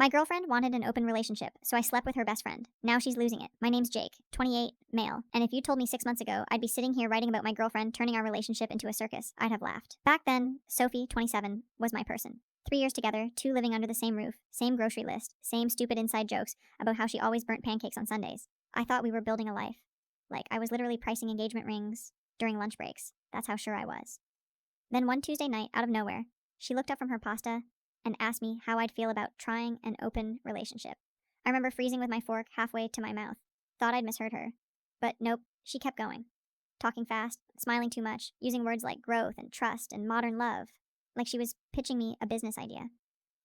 My girlfriend wanted an open relationship, so I slept with her best friend. Now she's losing it. My name's Jake, 28, male, and if you told me 6 months ago I'd be sitting here writing about my girlfriend turning our relationship into a circus, I'd have laughed. Back then, Sophie, 27, was my person. 3 years together, two living under the same roof, same grocery list, same stupid inside jokes about how she always burnt pancakes on Sundays. I thought we were building a life. Like, I was literally pricing engagement rings during lunch breaks. That's how sure I was. Then one Tuesday night, out of nowhere, she looked up from her pasta and asked me how I'd feel about trying an open relationship. I remember freezing with my fork halfway to my mouth. Thought I'd misheard her. But nope, she kept going. Talking fast, smiling too much, using words like growth and trust and modern love. Like she was pitching me a business idea.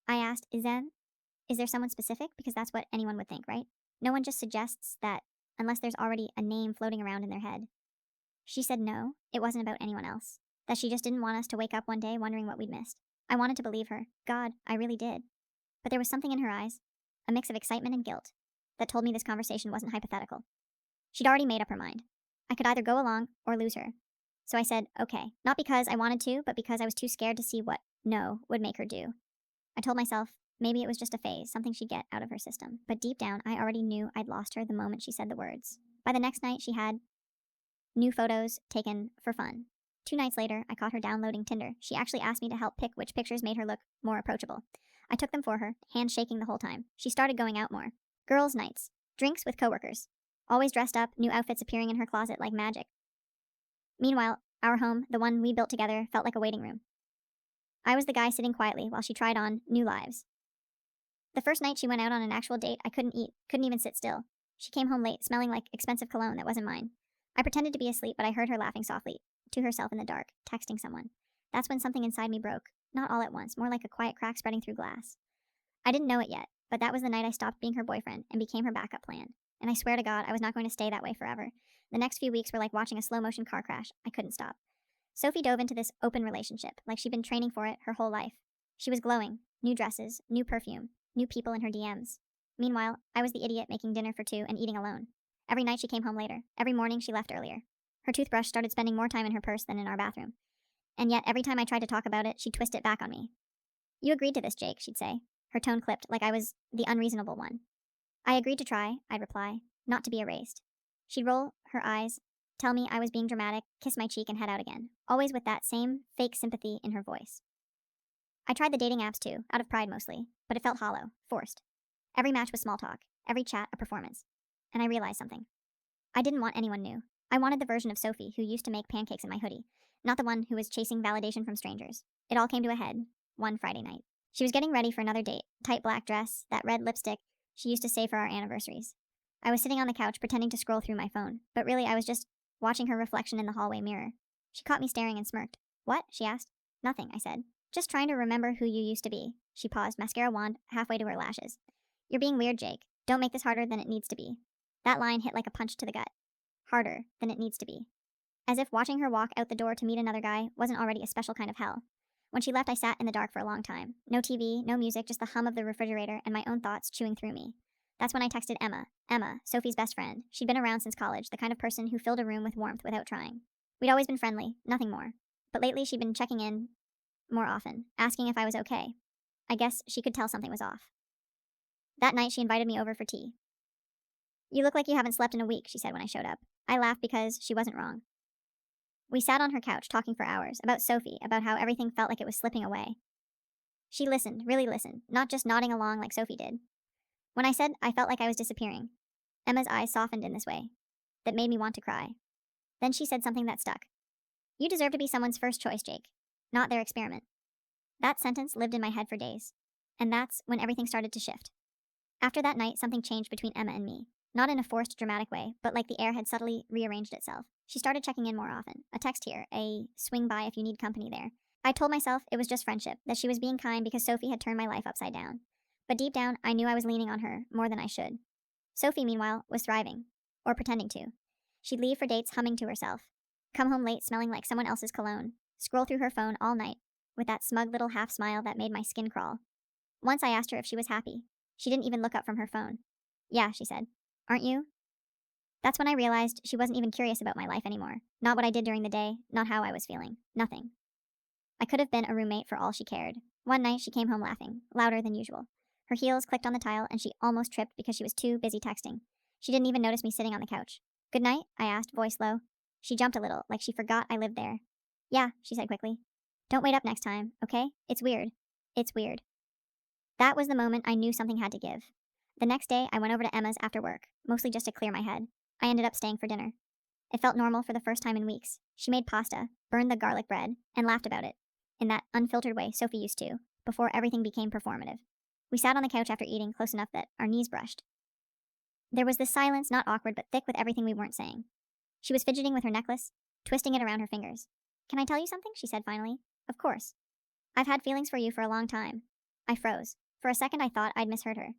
I asked, is there someone specific? Because that's what anyone would think, right? No one just suggests that unless there's already a name floating around in their head. She said no, it wasn't about anyone else. That she just didn't want us to wake up one day wondering what we'd missed. I wanted to believe her. God, I really did. But there was something in her eyes, a mix of excitement and guilt, that told me this conversation wasn't hypothetical. She'd already made up her mind. I could either go along or lose her. So I said, okay, not because I wanted to, but because I was too scared to see what no would make her do. I told myself maybe it was just a phase, something she'd get out of her system. But deep down, I already knew I'd lost her the moment she said the words. By the next night, she had new photos taken for fun. 2 nights later, I caught her downloading Tinder. She actually asked me to help pick which pictures made her look more approachable. I took them for her, hands shaking the whole time. She started going out more. Girls' nights. Drinks with coworkers. Always dressed up, new outfits appearing in her closet like magic. Meanwhile, our home, the one we built together, felt like a waiting room. I was the guy sitting quietly while she tried on new lives. The first night she went out on an actual date, I couldn't eat, couldn't even sit still. She came home late, smelling like expensive cologne that wasn't mine. I pretended to be asleep, but I heard her laughing softly to herself in the dark, texting someone. That's when something inside me broke. Not all at once, more like a quiet crack spreading through glass. I didn't know it yet, but that was the night I stopped being her boyfriend and became her backup plan. And I swear to God, I was not going to stay that way forever. The next few weeks were like watching a slow motion car crash. I couldn't stop. Sophie dove into this open relationship, like she'd been training for it her whole life. She was glowing. New dresses, new perfume, new people in her DMs. Meanwhile, I was the idiot making dinner for two and eating alone. Every night she came home later. Every morning she left earlier. Her toothbrush started spending more time in her purse than in our bathroom. And yet, every time I tried to talk about it, she'd twist it back on me. You agreed to this, Jake, she'd say. Her tone clipped, like I was the unreasonable one. I agreed to try, I'd reply, not to be erased. She'd roll her eyes, tell me I was being dramatic, kiss my cheek, and head out again, always with that same fake sympathy in her voice. I tried the dating apps too, out of pride mostly, but it felt hollow, forced. Every match was small talk, every chat a performance. And I realized something. I didn't want anyone new. I wanted the version of Sophie who used to make pancakes in my hoodie, not the one who was chasing validation from strangers. It all came to a head one Friday night. She was getting ready for another date, tight black dress, that red lipstick she used to save for our anniversaries. I was sitting on the couch pretending to scroll through my phone, but really I was just watching her reflection in the hallway mirror. She caught me staring and smirked. What? She asked. Nothing, I said. Just trying to remember who you used to be. She paused, mascara wand halfway to her lashes. You're being weird, Jake. Don't make this harder than it needs to be. That line hit like a punch to the gut. Harder than it needs to be. As if watching her walk out the door to meet another guy wasn't already a special kind of hell. When she left, I sat in the dark for a long time. No TV, no music, just the hum of the refrigerator and my own thoughts chewing through me. That's when I texted Emma. Emma, Sophie's best friend. She'd been around since college, the kind of person who filled a room with warmth without trying. We'd always been friendly, nothing more. But lately she'd been checking in more often, asking if I was okay. I guess she could tell something was off. That night she invited me over for tea. You look like you haven't slept in a week, she said when I showed up. I laughed because she wasn't wrong. We sat on her couch talking for hours, about Sophie, about how everything felt like it was slipping away. She listened, really listened, not just nodding along like Sophie did. When I said I felt like I was disappearing, Emma's eyes softened in this way, that made me want to cry. Then she said something that stuck. You deserve to be someone's first choice, Jake, not their experiment. That sentence lived in my head for days, and that's when everything started to shift. After that night, something changed between Emma and me. Not in a forced, dramatic way, but like the air had subtly rearranged itself. She started checking in more often. A text here, a swing by if you need company there. I told myself it was just friendship, that she was being kind because Sophie had turned my life upside down. But deep down, I knew I was leaning on her more than I should. Sophie, meanwhile, was thriving. Or pretending to. She'd leave for dates humming to herself. Come home late smelling like someone else's cologne. Scroll through her phone all night, with that smug little half smile that made my skin crawl. Once I asked her if she was happy. She didn't even look up from her phone. Yeah, she said. Aren't you? That's when I realized she wasn't even curious about my life anymore. Not what I did during the day, not how I was feeling. Nothing. I could have been a roommate for all she cared. One night she came home laughing, louder than usual. Her heels clicked on the tile and she almost tripped because she was too busy texting. She didn't even notice me sitting on the couch. "Good night?" I asked, voice low. She jumped a little, like she forgot I lived there. "Yeah," she said quickly. "Don't wait up next time, okay? It's weird. It's weird." That was the moment I knew something had to give. The next day, I went over to Emma's after work, mostly just to clear my head. I ended up staying for dinner. It felt normal for the first time in weeks. She made pasta, burned the garlic bread, and laughed about it, in that unfiltered way Sophie used to, before everything became performative. We sat on the couch after eating close enough that our knees brushed. There was this silence, not awkward but thick with everything we weren't saying. She was fidgeting with her necklace, twisting it around her fingers. "Can I tell you something?" she said finally. "Of course. I've had feelings for you for a long time." I froze. For a second I thought I'd misheard her.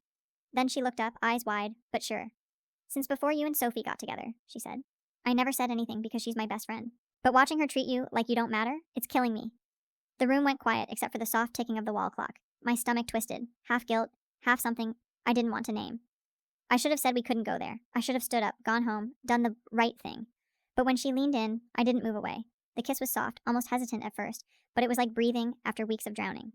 Then she looked up, eyes wide, but sure. "Since before you and Sophie got together," she said. "I never said anything because she's my best friend. But watching her treat you like you don't matter, it's killing me." The room went quiet except for the soft ticking of the wall clock. My stomach twisted, half guilt, half something I didn't want to name. I should have said we couldn't go there. I should have stood up, gone home, done the right thing. But when she leaned in, I didn't move away. The kiss was soft, almost hesitant at first, but it was like breathing after weeks of drowning.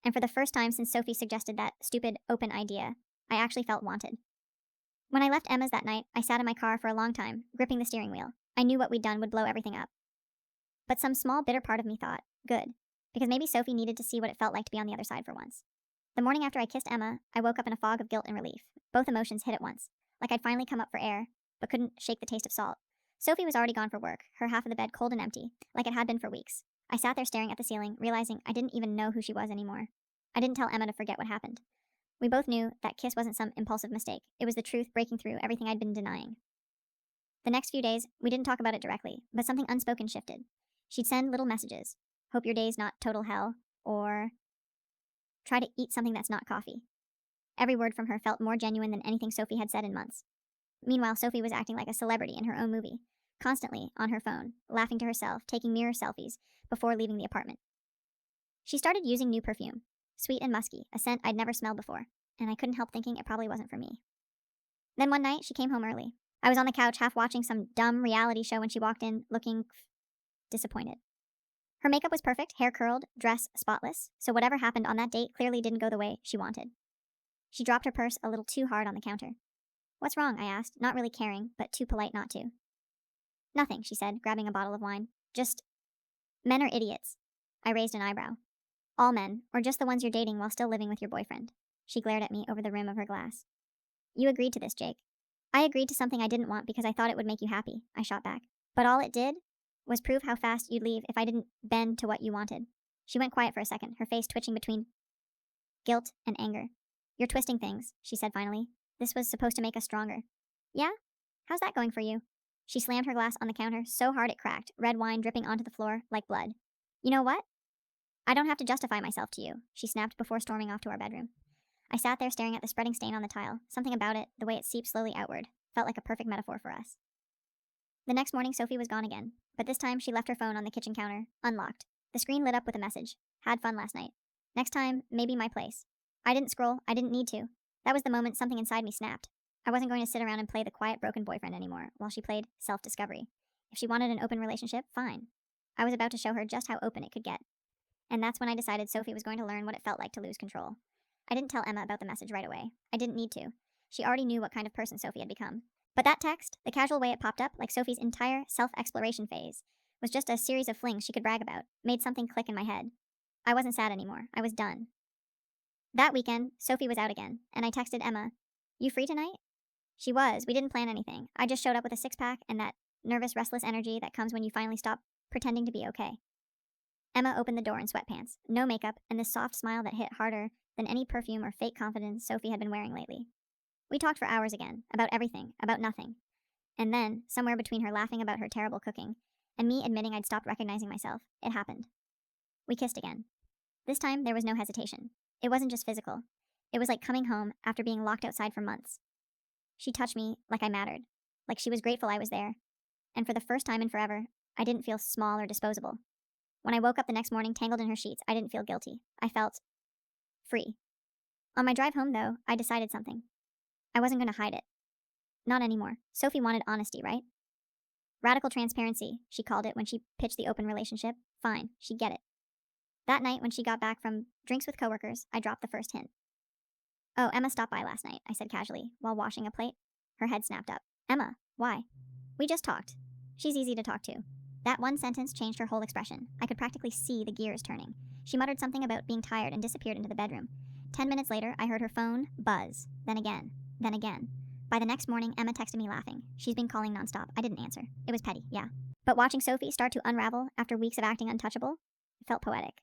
And for the first time since Sophie suggested that stupid, open idea, I actually felt wanted. When I left Emma's that night, I sat in my car for a long time, gripping the steering wheel. I knew what we'd done would blow everything up. But some small, bitter part of me thought, good, because maybe Sophie needed to see what it felt like to be on the other side for once. The morning after I kissed Emma, I woke up in a fog of guilt and relief. Both emotions hit at once, like I'd finally come up for air, but couldn't shake the taste of salt. Sophie was already gone for work, her half of the bed cold and empty, like it had been for weeks. I sat there staring at the ceiling, realizing I didn't even know who she was anymore. I didn't tell Emma to forget what happened. We both knew that kiss wasn't some impulsive mistake. It was the truth breaking through everything I'd been denying. The next few days, we didn't talk about it directly, but something unspoken shifted. She'd send little messages. "Hope your day's not total hell," or "Try to eat something that's not coffee." Every word from her felt more genuine than anything Sophie had said in months. Meanwhile, Sophie was acting like a celebrity in her own movie, constantly on her phone, laughing to herself, taking mirror selfies before leaving the apartment. She started using new perfume, sweet and musky, a scent I'd never smelled before, and I couldn't help thinking it probably wasn't for me. Then one night, she came home early. I was on the couch half watching some dumb reality show when she walked in, looking disappointed. Her makeup was perfect, hair curled, dress spotless, so whatever happened on that date clearly didn't go the way she wanted. She dropped her purse a little too hard on the counter. "What's wrong?" I asked, not really caring, but too polite not to. "Nothing," she said, grabbing a bottle of wine. "Just men are idiots." I raised an eyebrow. "All men, or just the ones you're dating while still living with your boyfriend?" She glared at me over the rim of her glass. "You agreed to this, Jake." "I agreed to something I didn't want because I thought it would make you happy," I shot back. "But all it did was prove how fast you'd leave if I didn't bend to what you wanted." She went quiet for a second, her face twitching between guilt and anger. "You're twisting things," she said finally. "This was supposed to make us stronger." "Yeah? How's that going for you?" She slammed her glass on the counter so hard it cracked, red wine dripping onto the floor like blood. "You know what? I don't have to justify myself to you," she snapped before storming off to our bedroom. I sat there staring at the spreading stain on the tile. Something about it, the way it seeped slowly outward, felt like a perfect metaphor for us. The next morning, Sophie was gone again, but this time she left her phone on the kitchen counter, unlocked. The screen lit up with a message. "Had fun last night. Next time, maybe my place." I didn't scroll. I didn't need to. That was the moment something inside me snapped. I wasn't going to sit around and play the quiet, broken boyfriend anymore while she played self-discovery. If she wanted an open relationship, fine. I was about to show her just how open it could get. And that's when I decided Sophie was going to learn what it felt like to lose control. I didn't tell Emma about the message right away. I didn't need to. She already knew what kind of person Sophie had become. But that text, the casual way it popped up, like Sophie's entire self-exploration phase, was just a series of flings she could brag about, made something click in my head. I wasn't sad anymore. I was done. That weekend, Sophie was out again, and I texted Emma, "You free tonight?" She was. We didn't plan anything. I just showed up with a six-pack and that nervous, restless energy that comes when you finally stop pretending to be okay. Emma opened the door in sweatpants, no makeup, and this soft smile that hit harder than any perfume or fake confidence Sophie had been wearing lately. We talked for hours again, about everything, about nothing. And then, somewhere between her laughing about her terrible cooking and me admitting I'd stopped recognizing myself, it happened. We kissed again. This time, there was no hesitation. It wasn't just physical. It was like coming home after being locked outside for months. She touched me like I mattered, like she was grateful I was there. And for the first time in forever, I didn't feel small or disposable. When I woke up the next morning tangled in her sheets, I didn't feel guilty. I felt free. On my drive home, though, I decided something. I wasn't going to hide it. Not anymore. Sophie wanted honesty, right? Radical transparency, she called it when she pitched the open relationship. Fine, she'd get it. That night, when she got back from drinks with coworkers, I dropped the first hint. Oh, Emma stopped by last night, I said casually, while washing a plate. Her head snapped up. Emma, why? We just talked. She's easy to talk to. That one sentence changed her whole expression. I could practically see the gears turning. She muttered something about being tired and disappeared into the bedroom. 10 minutes later, I heard her phone buzz. Then again. Then again. By the next morning, Emma texted me laughing. She's been calling nonstop. I didn't answer. It was petty, yeah. But watching Sophie start to unravel after weeks of acting untouchable, it felt poetic.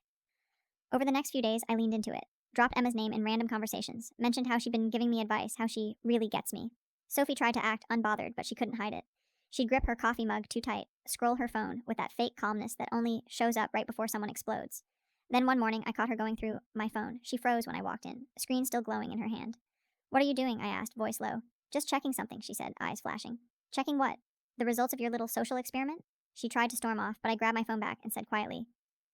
Over the next few days, I leaned into it. Dropped Emma's name in random conversations. Mentioned how she'd been giving me advice, how she really gets me. Sophie tried to act unbothered, but she couldn't hide it. She'd grip her coffee mug too tight, scroll her phone with that fake calmness that only shows up right before someone explodes. Then one morning, I caught her going through my phone. She froze when I walked in, screen still glowing in her hand. What are you doing? I asked, voice low. Just checking something, she said, eyes flashing. Checking what? The results of your little social experiment? She tried to storm off, but I grabbed my phone back and said quietly,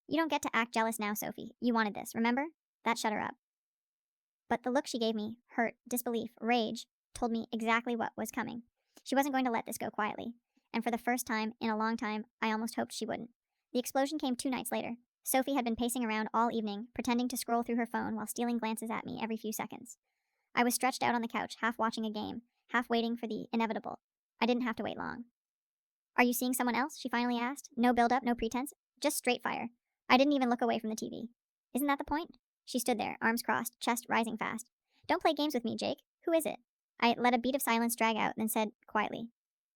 You don't get to act jealous now, Sophie. You wanted this, remember? That shut her up. But the look she gave me, hurt, disbelief, rage, told me exactly what was coming. She wasn't going to let this go quietly. And for the first time in a long time, I almost hoped she wouldn't. The explosion came 2 nights later. Sophie had been pacing around all evening, pretending to scroll through her phone while stealing glances at me every few seconds. I was stretched out on the couch, half watching a game, half waiting for the inevitable. I didn't have to wait long. Are you seeing someone else? She finally asked. No build-up, no pretense, just straight fire. I didn't even look away from the TV. Isn't that the point? She stood there, arms crossed, chest rising fast. Don't play games with me, Jake. Who is it? I let a beat of silence drag out, then said quietly,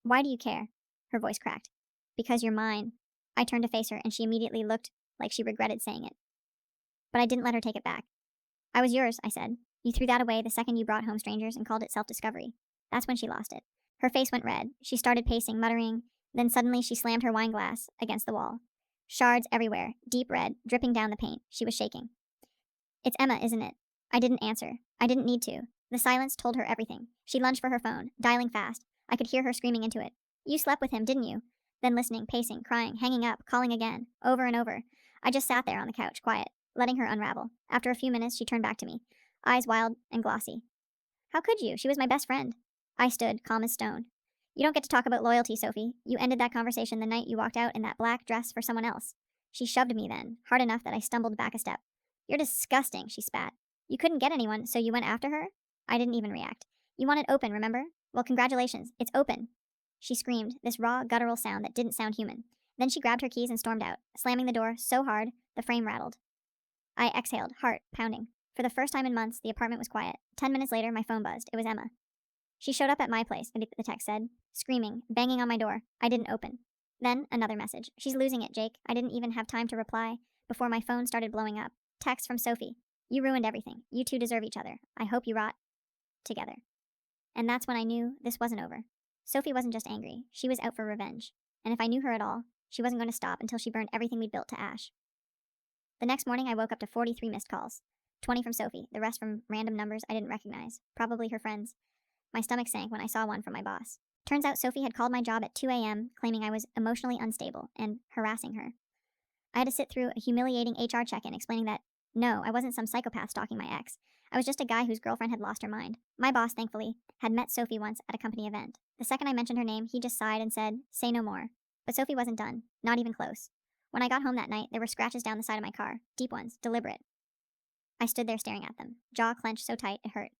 Why do you care? Her voice cracked. Because you're mine. I turned to face her, and she immediately looked like she regretted saying it. But I didn't let her take it back. I was yours, I said. You threw that away the second you brought home strangers and called it self-discovery. That's when she lost it. Her face went red. She started pacing, muttering. Then suddenly she slammed her wine glass against the wall. Shards everywhere, deep red, dripping down the paint. She was shaking. It's Emma, isn't it? I didn't answer. I didn't need to. The silence told her everything. She lunged for her phone, dialing fast. I could hear her screaming into it. You slept with him, didn't you? Then listening, pacing, crying, hanging up, calling again, over and over. I just sat there on the couch, quiet, letting her unravel. After a few minutes, she turned back to me, eyes wild and glossy. How could you? She was my best friend. I stood, calm as stone. You don't get to talk about loyalty, Sophie. You ended that conversation the night you walked out in that black dress for someone else. She shoved me then, hard enough that I stumbled back a step. You're disgusting, she spat. You couldn't get anyone, so you went after her? I didn't even react. You want it open, remember? Well, congratulations. It's open. She screamed, this raw, guttural sound that didn't sound human. Then she grabbed her keys and stormed out, slamming the door so hard the frame rattled. I exhaled, heart pounding. For the first time in months, the apartment was quiet. 10 minutes later, my phone buzzed. It was Emma. She showed up at my place, the text said, screaming, banging on my door. I didn't open. Then another message. She's losing it, Jake. I didn't even have time to reply before my phone started blowing up. Text from Sophie. You ruined everything. You two deserve each other. I hope you rot together. And that's when I knew this wasn't over. Sophie wasn't just angry. She was out for revenge. And if I knew her at all, she wasn't going to stop until she burned everything we'd built to ash. The next morning, I woke up to 43 missed calls. 20 from Sophie, the rest from random numbers I didn't recognize, probably her friends. My stomach sank when I saw one from my boss. Turns out Sophie had called my job at 2 a.m., claiming I was emotionally unstable and harassing her. I had to sit through a humiliating HR check-in explaining that, no, I wasn't some psychopath stalking my ex. I was just a guy whose girlfriend had lost her mind. My boss, thankfully, had met Sophie once at a company event. The second I mentioned her name, he just sighed and said, say no more. But Sophie wasn't done, not even close. When I got home that night, there were scratches down the side of my car, deep ones, deliberate. I stood there staring at them, jaw clenched so tight it hurt.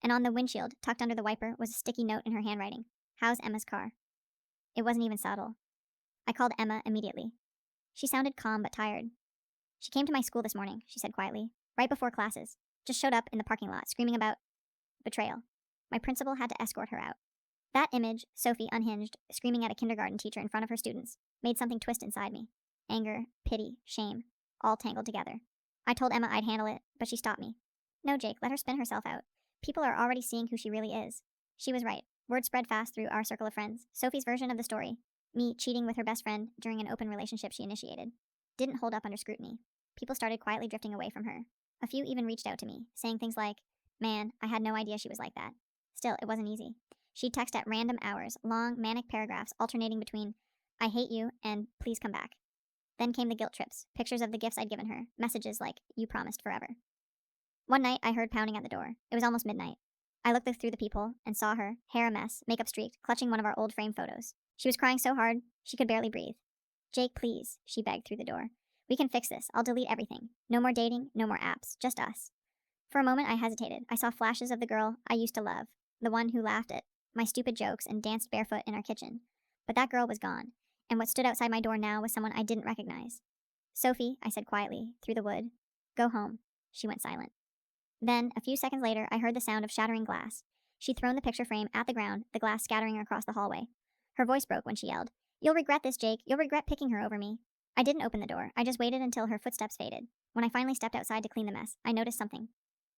And on the windshield, tucked under the wiper, was a sticky note in her handwriting. How's Emma's car? It wasn't even subtle. I called Emma immediately. She sounded calm but tired. She came to my school this morning, she said quietly, right before classes. Just showed up in the parking lot, screaming about betrayal. My principal had to escort her out. That image, Sophie unhinged, screaming at a kindergarten teacher in front of her students, made something twist inside me. Anger, pity, shame, all tangled together. I told Emma I'd handle it, but she stopped me. No, Jake, let her spin herself out. People are already seeing who she really is. She was right. Word spread fast through our circle of friends. Sophie's version of the story, me cheating with her best friend during an open relationship she initiated, didn't hold up under scrutiny. People started quietly drifting away from her. A few even reached out to me, saying things like, man, I had no idea she was like that. Still, it wasn't easy. She'd text at random hours, long, manic paragraphs alternating between, I hate you and please come back. Then came the guilt trips, pictures of the gifts I'd given her, messages like, you promised forever. One night, I heard pounding at the door. It was almost midnight. I looked through the people and saw her, hair a mess, makeup streaked, clutching one of our old frame photos. She was crying so hard, she could barely breathe. Jake, please, she begged through the door. We can fix this. I'll delete everything. No more dating, no more apps, just us. For a moment, I hesitated. I saw flashes of the girl I used to love, the one who laughed at my stupid jokes and danced barefoot in our kitchen. But that girl was gone, and what stood outside my door now was someone I didn't recognize. Sophie, I said quietly, through the wood. Go home. She went silent. Then, a few seconds later, I heard the sound of shattering glass. She'd thrown the picture frame at the ground, the glass scattering across the hallway. Her voice broke when she yelled, You'll regret this, Jake. You'll regret picking her over me. I didn't open the door. I just waited until her footsteps faded. When I finally stepped outside to clean the mess, I noticed something.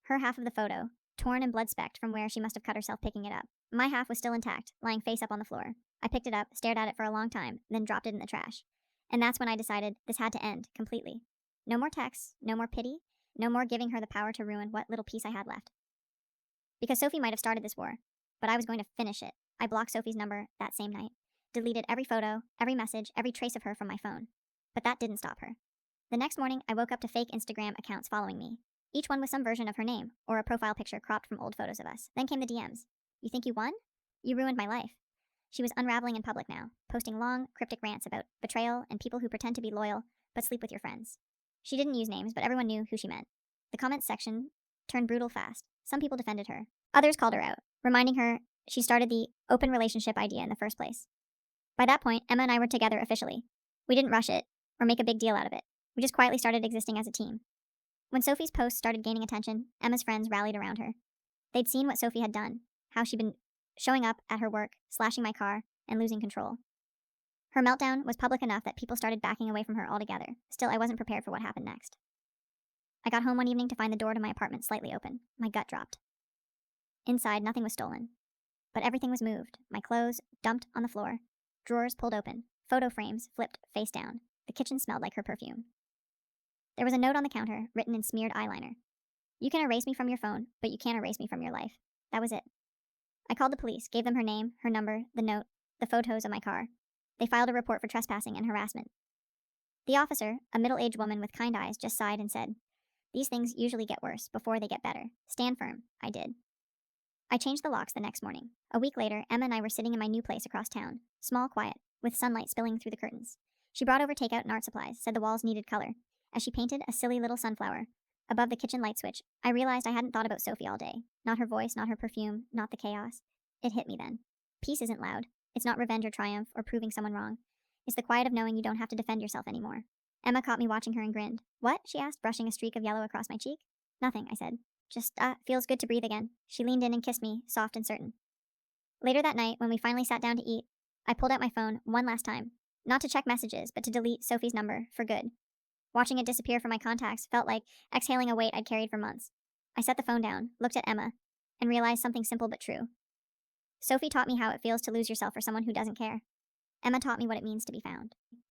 Her half of the photo, torn and blood-specked from where she must have cut herself picking it up. My half was still intact, lying face up on the floor. I picked it up, stared at it for a long time, then dropped it in the trash. And that's when I decided this had to end, completely. No more texts, no more pity, no more giving her the power to ruin what little peace I had left. Because Sophie might have started this war, but I was going to finish it. I blocked Sophie's number that same night, deleted every photo, every message, every trace of her from my phone. But that didn't stop her. The next morning, I woke up to fake Instagram accounts following me, each one with some version of her name, or a profile picture cropped from old photos of us. Then came the DMs. You think you won? You ruined my life. She was unraveling in public now, posting long, cryptic rants about betrayal and people who pretend to be loyal, but sleep with your friends. She didn't use names, but everyone knew who she meant. The comments section turned brutal fast. Some people defended her. Others called her out, reminding her she started the open relationship idea in the first place. By that point, Emma and I were together officially. We didn't rush it, or make a big deal out of it. We just quietly started existing as a team. When Sophie's posts started gaining attention, Emma's friends rallied around her. They'd seen what Sophie had done, how she'd been showing up at her work, slashing my car, and losing control. Her meltdown was public enough that people started backing away from her altogether. Still, I wasn't prepared for what happened next. I got home one evening to find the door to my apartment slightly open. My gut dropped. Inside, nothing was stolen, but everything was moved. My clothes dumped on the floor, drawers pulled open, photo frames flipped face down. The kitchen smelled like her perfume. There was a note on the counter, written in smeared eyeliner. You can erase me from your phone, but you can't erase me from your life. That was it. I called the police, gave them her name, her number, the note, the photos of my car. They filed a report for trespassing and harassment. The officer, a middle-aged woman with kind eyes, just sighed and said, These things usually get worse before they get better. Stand firm. I did. I changed the locks the next morning. A week later, Emma and I were sitting in my new place across town, small, quiet, with sunlight spilling through the curtains. She brought over takeout and art supplies, said the walls needed color. As she painted a silly little sunflower above the kitchen light switch, I realized I hadn't thought about Sophie all day. Not her voice, not her perfume, not the chaos. It hit me then. Peace isn't loud. It's not revenge or triumph or proving someone wrong. It's the quiet of knowing you don't have to defend yourself anymore. Emma caught me watching her and grinned. What? She asked, brushing a streak of yellow across my cheek. Nothing, I said. Just, feels good to breathe again. She leaned in and kissed me, soft and certain. Later that night, when we finally sat down to eat, I pulled out my phone one last time. Not to check messages, but to delete Sophie's number for good. Watching it disappear from my contacts felt like exhaling a weight I'd carried for months. I set the phone down, looked at Emma, and realized something simple but true. Sophie taught me how it feels to lose yourself for someone who doesn't care. Emma taught me what it means to be found.